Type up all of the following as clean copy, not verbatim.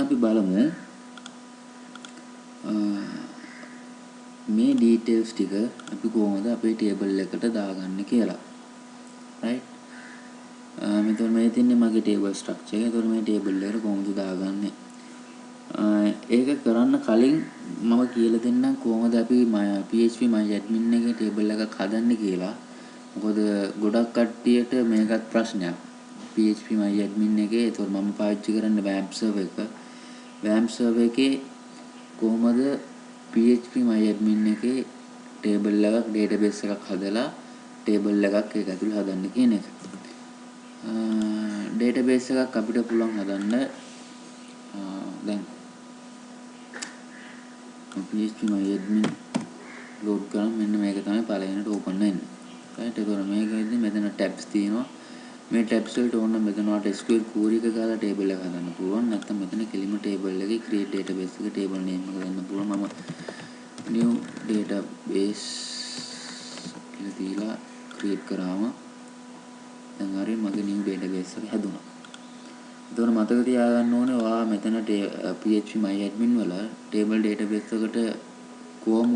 අපි බලමු මේ details ටික අපි කොහොමද අපේ table එකට දාගන්නේ කියලා. right මෙතන මේ තින්නේ මගේ table structure එක. ඒතකොට මේ table එකට කොහොමද දාගන්නේ? ඒක කරන්න කලින් මම කියලා දෙන්නම් කොහොමද අපි PHP MyAdmin එකේ table එකක් හදන්නේ කියලා. මොකද ගොඩක් කට්ටියට මේකත් ප්‍රශ්නයක්. PHP MyAdmin එකේ ඒතකොට මම පාවිච්චි කරන්නේ WAMP server එක. WAMP server එකේ කොහොමද PHP MyAdmin එකේ table එකක් database එකක් හදලා table එකක් ඒක ඇතුළේ හදන්න කියන එක. database එකක් අපිට පුළුවන් හදන්න දැන් PHP MyAdmin load කරාම මෙන්න මේක තමයි පළවෙනිට open වෙන්නේ. right ඒතකොට මේකෙදි මෙතන tabs තියෙනවා. මේ tabs වලට ඕන නම් මෙතන වට SQL query එක ගාලා table එක හදන්න පුළුවන්. නැත්නම් මෙතන කෙලිම table එකේ create database එක table name එක දෙන්න පුළුවන්. මම new database කියලා දීලා create කරාම දැන් හරිය මගේ new database එක හැදුනා. එතකොට මතක තියාගන්න ඕනේ ඔයා මෙතන PHP MyAdmin වල table database එකට කොහොම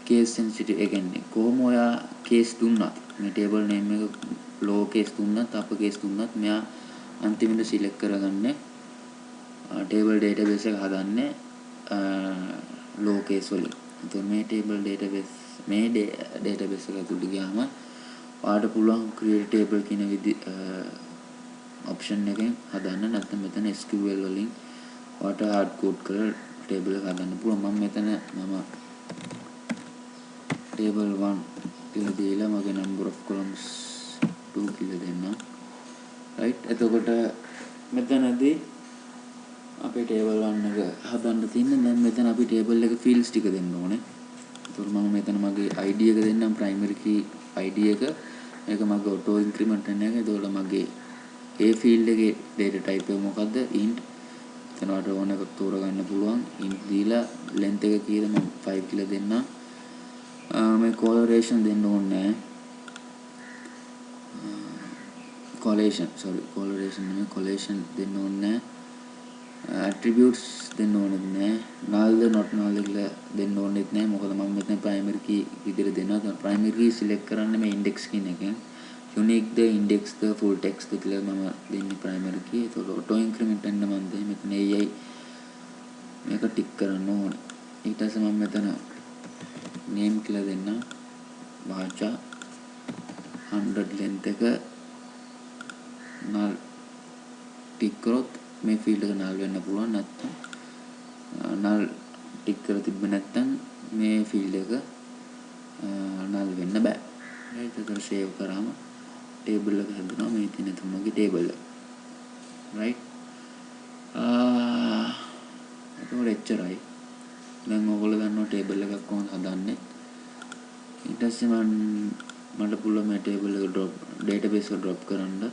case sensitive ඒ කියන්නේ කොහොම ඔයා case දුන්නත් මේ table name එක lower case දුන්නත් upper case දුන්නත් මෙයා අන්තිමට select කරගන්නේ table database එක හදන්නේ lower case වලින්. එතකොට මේ table database මේ database එක ඇතුළට ගියාම ඔයාලට පුළුවන් create table කියන option එකෙන් හදන්න. නැත්නම් මෙතන SQL වලින් ඔයාලට hard code කරලා table එක හදන්න පුළුවන්. මම මෙතන table 1 කියලා දීලා මගේ number of columns 2 කියලා දෙන්නම්. right එතකොට මෙතනදී අපේ table 1 එක හදන්න තියෙන්නේ. දැන් මෙතන අපි table එක fields ටික දෙන්න ඕනේ. ඒතකොට මම මෙතන මගේ ID එක දෙන්නම් primary key ID එක. මේක මගේ auto increment වෙන එක. ඒතකොට මගේ ඒ field එකේ data type එක මොකද්ද? int. එතන ඔයාලට ඕන එකක් තෝරගන්න පුළුවන්. int දීලා length එක කීයද? මම 5 කියලා දෙන්නම්. මේ coloration දෙන්න ඕනේ collation දෙන්න ඕනේ. attributes දෙන්න ඕනෙත් නෑ. null not null කියලා දෙන්න ඕනෙත් නෑ. මොකද මම මෙතන primary key විදිහට දෙනවා. primary key select කරන්නේ මේ index කියන එකෙන්. unique ද index ද full text ද කියලා මම දෙන්නේ primary key. ඒතකොට auto increment වෙන්න මම දෙන්නේ මෙතන AI මේක ටික් කරන්න ඕනේ. ඊට පස්සේ මම මෙතන name කියලා දෙන්න. වාචා 100 length එක null ටික් කරොත් මේ field එක null වෙන්න පුළුවන්. නැත්නම් null ටික් කරලා තිබ්බ නැත්නම් මේ field එක null වෙන්න බෑ. right ඒකට save කරාම table එක හදනවා. මේ තියෙන තුමගේ table එක. right ඒකෝර එච්චරයි. දැන් ඔයගොල්ලෝ දන්නවා table එකක් කොහොමද හදන්නේ. ඊට පස්සේ මට පුළුවන් මේ table එක database එක drop කරන්න.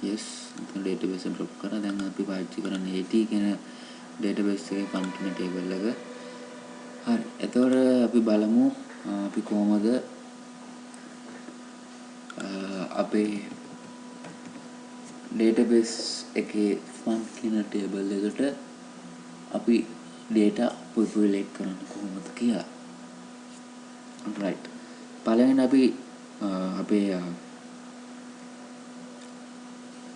yes database එක drop කරා. දැන් අපි පාවිච්චි කරන්නේ AT කියන database එකේ function table එක. හරි එතකොට අපි බලමු අපි කොහොමද අපේ database එකේ function table එකට අපි data populate කරන්න කොහොමද කියලා. right පළවෙනි අපි අපේ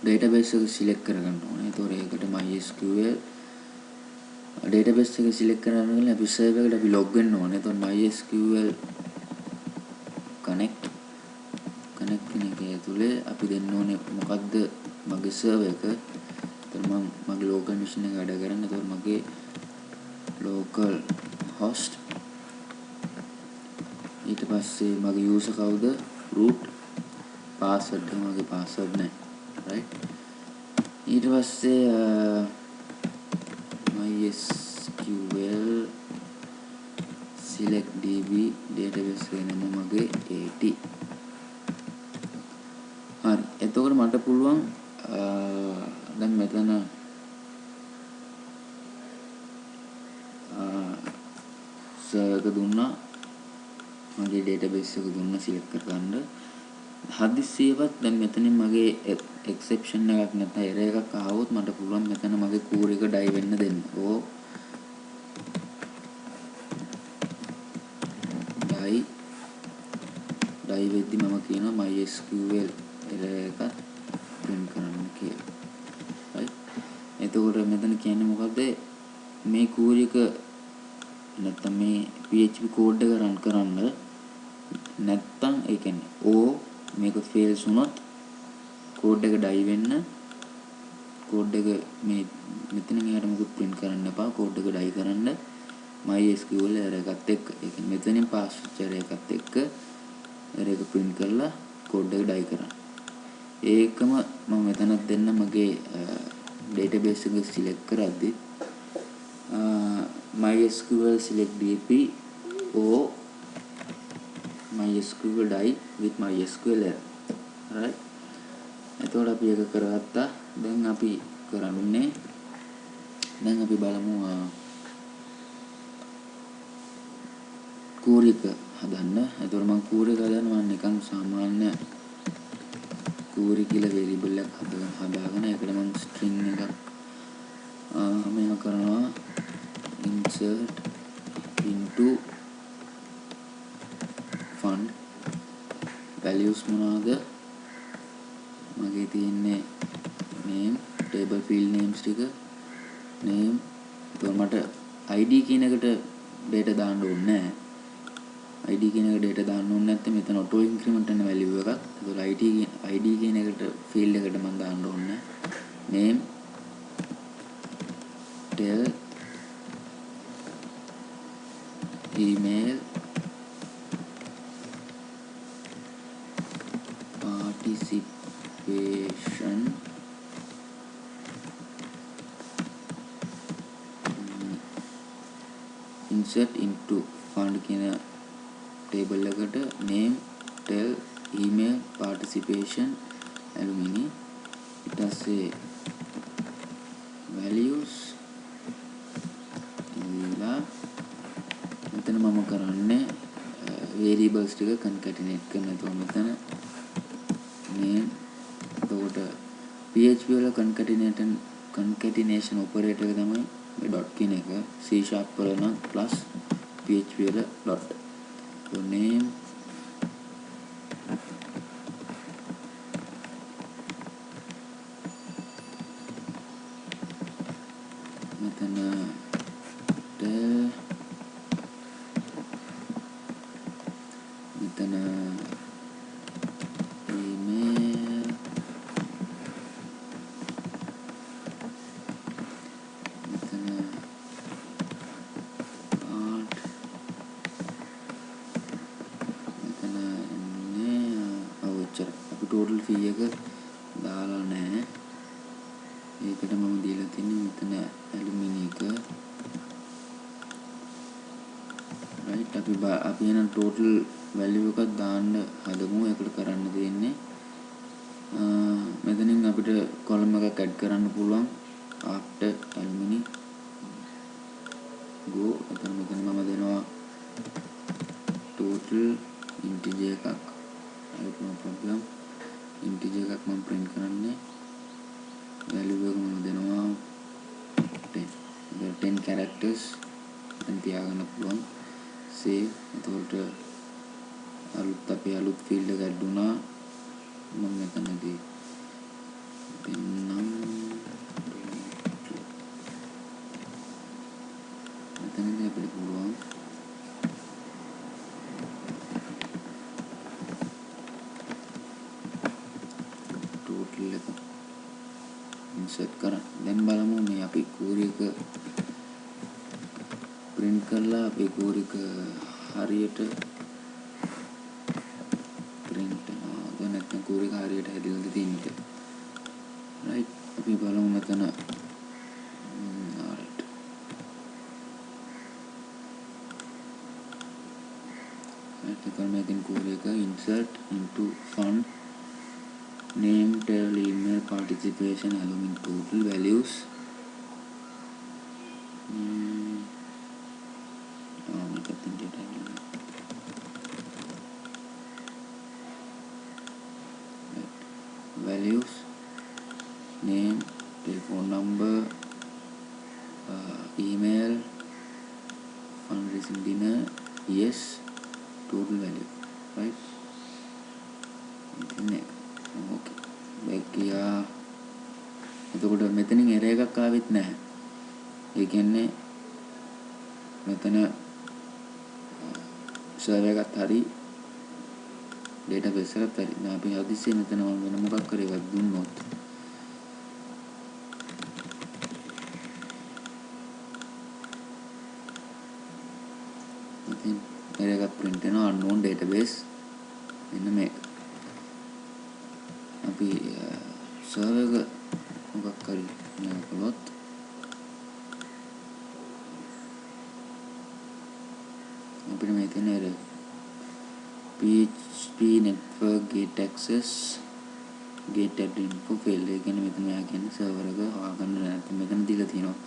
database එක select කරගන්න ඕනේ. ඒතකොට ඒකට MySQL database එක select කරගෙන අපි server එකට අපි log වෙන්න ඕනේ. එතකොට MySQL connect කියන එකේ ඇතුලේ අපි දෙන්න ඕනේ මොකද්ද මගේ server එක. එතකොට මම මගේ local machine එක වැඩ කරන්නේ. එතකොට මගේ local host ඊට පස්සේ මගේ user කවුද? root password එක මගේ password නෑ. right ඊට පස්සේ MySQL select db database එක නම මගේ AT. හරි එතකොට මට පුළුවන් දැන් මෙතන server එක දුන්නා. මගේ database එක දුන්නා select කරගන්න. හදිස්සියවත් දැන් මෙතනින් මගේ එක්සෙප්ෂන් එකක් නැත්නම් එරර් එකක් ආවොත් මට පුළුවන් මෙතන මගේ කූර එක ඩයි වෙන්න දෙන්න. ඩයි වෙද්දි මම කියනවා MySQL එරර් එකක් print කරන්න කියලා. right. එතකොට මෙතන කියන්නේ මොකද්ද? මේ කූර එක නැත්නම් මේ PHP කෝඩ් එක රන් කරන්න නැත්නම් ඒ කියන්නේ මේක ෆේල්ස් වුණොත් කෝඩ් එක ඩයි වෙන්න කෝඩ් එක මේ මෙතනින් එහාට මොකුත් print කරන්න එපා. කෝඩ් එක ඩයි කරන්න MySQL error එකත් එක්ක ඒ කියන්නේ මෙතනින් පාස් වෙච්ච error එකත් එක්ක error එක print කරලා කෝඩ් එක ඩයි කරන්න. ඒකම මම මෙතනත් දෙන්න මගේ database එක select කරද්දි MySQL select dp or MySQL die with MySQL error. right. එතකොට අපි ඒක කරගත්තා. දැන් අපි කරන්නේ දැන් අපි බලමු කූරික හදන්න. එතකොට මම කූරික හදන්න මම නිකන් සාමාන්‍ය කූරි කියලා variable එකක් හදාගෙන ඒකට මම string එකක් මේක කරනවා insert into fund values මොනවාද මගේ තියෙන්නේ name table field names ටික name එතකොට මට id කියන එකට data දාන්න ඕනේ නැහැ. id කියන එකට data දාන්න ඕනේ නැත්නම් මෙතන auto increment වෙන value එකක්. එතකොට id කියන එකට field එකට මම දාන්න ඕනේ name tell email participation insert into fund කියන table එකට name tell email participation alumni ඊට පස්සේ values ඉන්ලා මෙතන මම කරන්නේ variables ටික concatenate කරන. එතකොට මෙතන name එතකොට PHP වල concatenation operator එක තමයි මේ dot කියන එක. C# වල නම් plus PHP වල dot. so name මෙතන මෙතන email මෙතන art මෙතන අවචර අපි total fee එක දාලා නැහැ. ඒකට මම දීලා තියෙන්නේ මෙතන alumni එක. right. අපි එන total value එකක් දාන්න හදමු. ඒකට කරන්න තියෙන්නේ මෙතනින් අපිට column එකක් add කරන්න පුළුවන් after alumni go. එතන මෙතන මම දෙනවා total integer එකක්. no problem. integer එකක් මම print කරන්නේ. value එක මම දෙනවා 10. 10 characters දැන් තියාගන්න පුළුවන්. save. එතකොට අලුත් field එක add වුණා. මම මෙතනදී දෙන්නම් මෙතනදී අපිට පුළුවන් total එක insert කරන්න. දැන් බලමු මේ අපි query එක print කරලා අපේ query එක හරියට print වෙනවද නැත්නම් query එක හරියට හැදිලාද තියෙන්නේ. right. අපි බලමු මෙතන right. එතකොට මේකෙන් query එක insert into fund name tell email participation alumni total values values, name, telephone number, email, fundraising dinner, yes, total value, right? ඉතින් ඕකේ back ගියා. එතකොට මෙතනින් error එකක් ආවෙත් නැහැ. ඒ කියන්නේ මෙතන server එකත් හරි database එකත් හරි. දැන් අපි හදිස්සියේ මෙතන වෙන මොකක් කරේ එකක් දුන්නොත් ඉතින් error එකක් print වෙනවා unknown database. මෙන්න මේක. අපි server එක මොකක් හරි මෙයා කළොත් අපිට මේ තියෙන error PHP network gate access gate add info fail. ඒ කියන්නේ මෙතන මෙයා කියන්නේ server එක හොයාගන්න නැත්නම් මෙතන දීලා තියෙනවා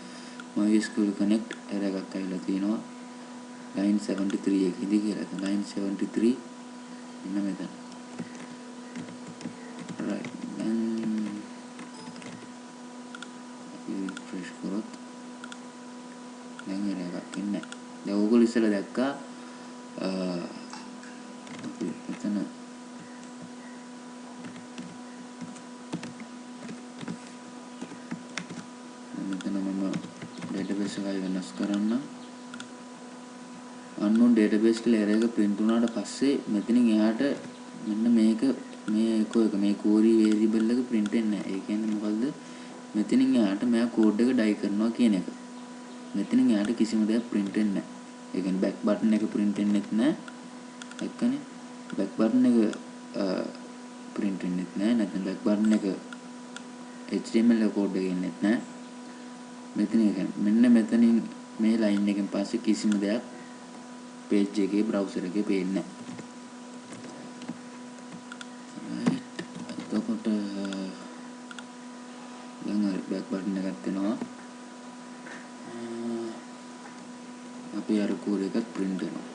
MySQL connect error එකක් ඇවිල්ලා තියෙනවා line 73 එකේදී කියලා. line 73 මෙන්න මෙතන. right then refresh කරොත් දැන් error එකක් එන්නේ නැහැ. දැන් ඕගොල්ලෝ ඉස්සෙල්ලා දැක්කා මෙතන මම database එක වෙනස් කරන්න. unknown database කියලා error එක print වුණාට පස්සේ මෙතනින් එහාට මෙන්න මේක මේ මේ query variable එක print වෙන්නේ නැහැ. ඒ කියන්නේ මොකද්ද? මෙතනින් එහාට මෙයා code එක die කරනවා කියන එක. මෙතනින් එහාට කිසිම දෙයක් print වෙන්නේ නැහැ. ඒ කියන්නේ back button එක print වෙන්නෙත් නැහැ. එක්කනේ back button එක print වෙන්නෙත් නැහැ. නැත්නම් back button එක HTML code එක එන්නෙත් නැහැ. මෙතන මෙන්න මෙතනින් මේ line එකෙන් පස්සේ කිසිම දෙයක් page එකේ browser එකේ පේන්නේ නැහැ. right එතකොට දැන් back button එකක් එනවා. අපි අර code එකත් print වෙනවා.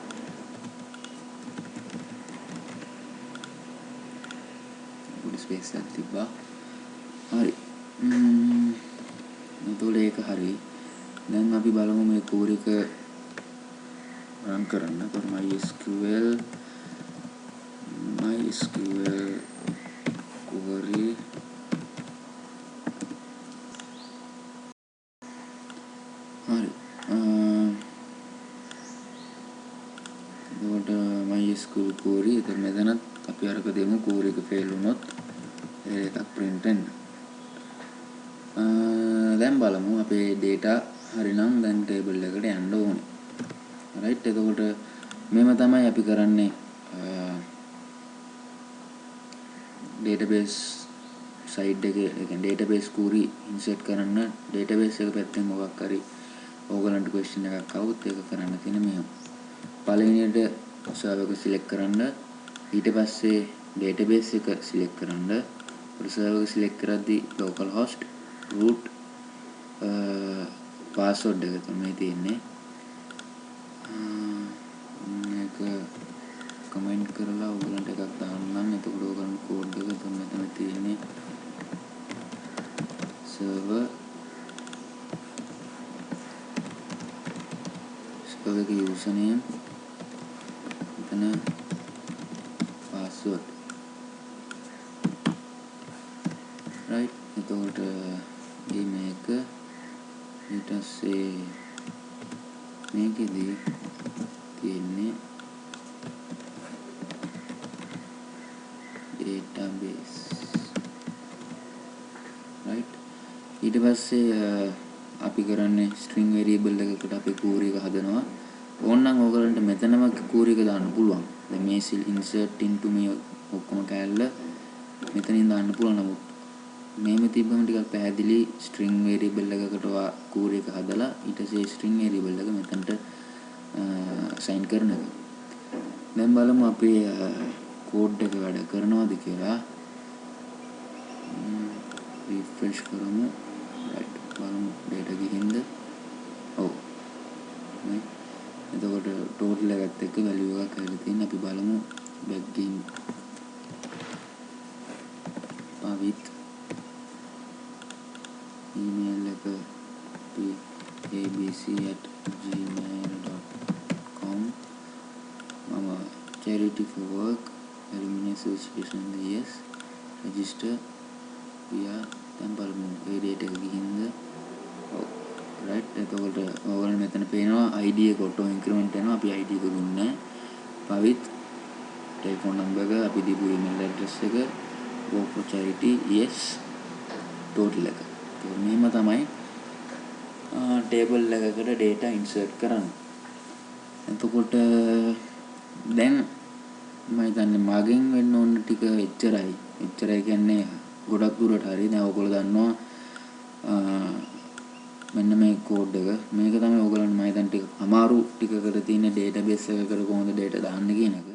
පොඩි space එකක් තිබ්බා. හරි. එතකොට ඒක හරි. දැන් අපි බලමු මේ code එක run කරන්න. එතකොට MySQL query හරි. එතකොට MySQL query එතන මෙතනත් අපි අරක දෙමු query එක fail වුණොත් එකක් print වෙන්න. දැන් බලමු අපේ data හරිනම් දැන් table එකට යන්න ඕනේ. right එතකොට මේව තමයි අපි කරන්නේ database side එකේ ඒ කියන්නේ database query insert කරන්න database එක පැත්තෙන් මොකක් හරි ඕගලන්ට question එකක් આવුත් ඒක කරන්න තියෙන මෙහෙම. පළවෙනියට server එක select කරන්න ඊට පස්සේ database එක select කරන්න server එක select කරද්දී localhost root password එක තමයි තියෙන්නේ. මේක කමෙන්ට් කරලා ඔයගලන්ට එකක් දාන්නම්. එතකොට ඔයගලන්ට කෝඩ් එක මෙතන තියෙන්නේ server එකේ username මෙතන password right එතකොට මේක ඊට පස්සේ මේකෙදී තියෙන්නේ database right ඊට පස්සේ අපි කරන්නේ string variable එකකට අපි query එක හදනවා. ඕනනම් ඔයගලන්ට මෙතනම query එක දාන්න පුළුවන්. දැන් මේ insert into මේ ඔක්කොම කැලල මෙතනින් දාන්න පුළුවන්. නමුත් මේම තිබ්බම ටිකක් පැහැදිලි string variable එකකට query එක හදලා ඊට පස්සේ string variable එක මෙතනට assign කරන එක. දැන් බලමු අපේ code එක වැඩ කරනවද කියලා. refresh කරමු. right බලමු data ගිහින්ද. ඔව්. එතකොට total එකත් එක්ක value එකක් ඇවිල්ලා තියෙනවා. අපි බලමු back ගිහින් pavit email එක abc@gmail.com මම charity for work alumni association yes register via දැන් බලමු ඒ date එක ගිහින්ද ඔව් right එතකොට ඔයගොල්ලෝ මෙතන පේනවා ID එක auto increment වෙනවා අපි ID එක දුන්නේ පවිත් ටෙලිෆෝන් නම්බර් එක අපි දීපු email address එක work for charity yes total එක ඒක මෙහෙම තමයි table එකකට data insert කරන්න එතකොට දැන් මම හිතන්නේ මගෙන් වෙන්න ඕන ටික එච්චරයි කියන්නේ ගොඩක් දුරට හරි දැන් ඔයගොල්ලෝ දන්නවා මෙන්න මේ කෝඩ් එක මේක තමයි ඔයගොල්ලන්ට මම හිතන්නේ ටික අමාරු ටිකකට තියෙන database එකකට කොහොමද data දාන්න කියන එක